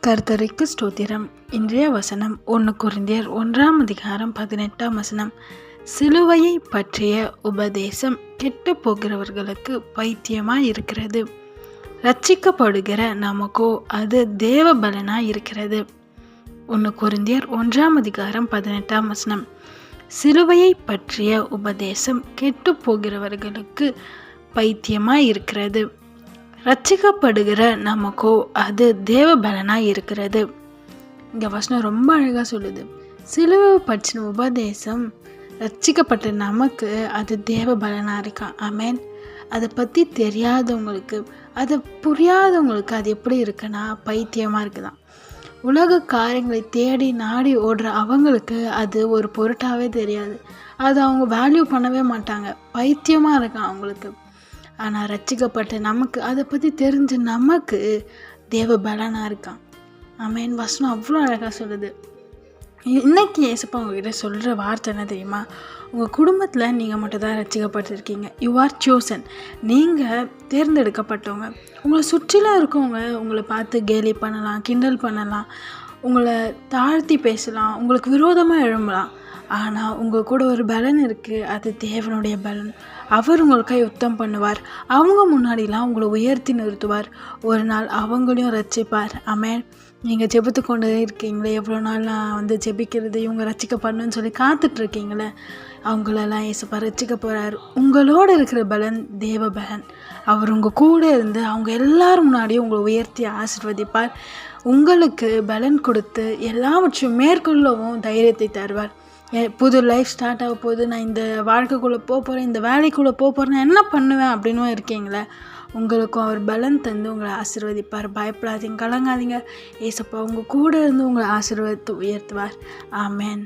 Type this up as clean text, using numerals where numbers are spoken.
கர்த்தருக்கு ஸ்தோத்திரம். இன்றைய வசனம் 1 கொரிந்தியர் 1:18. சிலுவையை பற்றிய உபதேசம் கெட்டு போகிறவர்களுக்கு பைத்தியமாய் இருக்கிறது, ரட்சிக்கப்படுகிற நமக்கோ அது தேவ பலனாய் இருக்கிறது. 1 கொரிந்தியர் 1:18. சிலுவையை பற்றிய உபதேசம் கெட்டு போகிறவர்களுக்கு பைத்தியமாய் இருக்கிறது, ரட்சிக்கப்படுகிற நமக்கோ அது தேவ பலனாய் இருக்கிறது. இங்கே வசனம் ரொம்ப அழகாக சொல்லுது. சிலுவை பற்றின உபதேசம் ரட்சிக்கப்பட்ட நமக்கு அது தேவ பலனாக இருக்கான். ஆமேன். அதை பற்றி தெரியாதவங்களுக்கு, அதை புரியாதவங்களுக்கு அது எப்படி இருக்குன்னா பைத்தியமாக இருக்குதான். உலக காரியங்களை தேடி நாடி ஓடுற அவங்களுக்கு அது ஒரு பொருட்டாகவே தெரியாது. அது அவங்க வேல்யூ பண்ணவே மாட்டாங்க. பைத்தியமாக இருக்கான் அவங்களுக்கு. ஆனால் ரட்சிக்கப்பட்ட நமக்கு அதை பற்றி தெரிஞ்ச நமக்கு தேவ பலனாக இருக்கான். ஆமேன். வசனம் அவ்வளோ அழகாக சொல்லுது. இன்னைக்கு ஏசப்பா உங்ககிட்ட சொல்கிற வார்த்தை என்ன தெரியுமா? உங்கள் குடும்பத்தில் நீங்கள் மட்டும் தான் ரட்சிக்கப்பட்டிருக்கீங்க. You are chosen. நீங்கள் தேர்ந்தெடுக்கப்பட்டவங்க. உங்களை சுற்றிலும் இருக்கவங்க உங்களை பார்த்து கேலி பண்ணலாம், கிண்டல் பண்ணலாம், உங்களை தாழ்த்தி பேசலாம், உங்களுக்கு விரோதமாக எழும்பலாம். ஆனால் உங்கள் கூட ஒரு பலன் இருக்குது. அது தேவனுடைய பலன். அவர் உங்களுக்காக யுத்தம் பண்ணுவார். அவங்க முன்னாடிலாம் உங்களை உயர்த்தி நிறுத்துவார். ஒரு நாள் அவங்களையும் ரட்சிப்பார். ஆமென். நீங்கள் ஜெபித்து கொண்டே இருக்கீங்களே, எவ்வளோ நாள் நான் ஜெபிக்கிறது, இவங்க ரட்சிக்கப்படணும்னு சொல்லி காத்துட்ருக்கீங்களே, அவங்களெல்லாம் ஏசப்பா ரட்சிக்க போகிறார். உங்களோட இருக்கிற பலன் தேவ பலன். அவர் உங்கள் கூட இருந்து அவங்க எல்லாரும் முன்னாடியும் உங்களை உயர்த்தி ஆசீர்வதிப்பார். உங்களுக்கு பலன் கொடுத்து எல்லாவற்றையும் மேற்கொள்ளவும் தைரியத்தை தருவார். புது லைஃப் ஸ்டார்ட் ஆக போகுது, நான் இந்த வாழ்க்கைக்குள்ளே போகிறேன், இந்த வேலைக்குள்ளே போகிறேன், நான் என்ன பண்ணுவேன் அப்படின்னு இருக்கீங்களே, உங்களுக்கும் அவர் பலன் தந்து உங்களை ஆசீர்வதிப்பார். பயப்படாதீங்க, கலங்காதீங்க. ஏசப்பா உங்கள் கூட இருந்து உங்களை ஆசீர்வதித்து உயர்த்துவார். ஆமென்.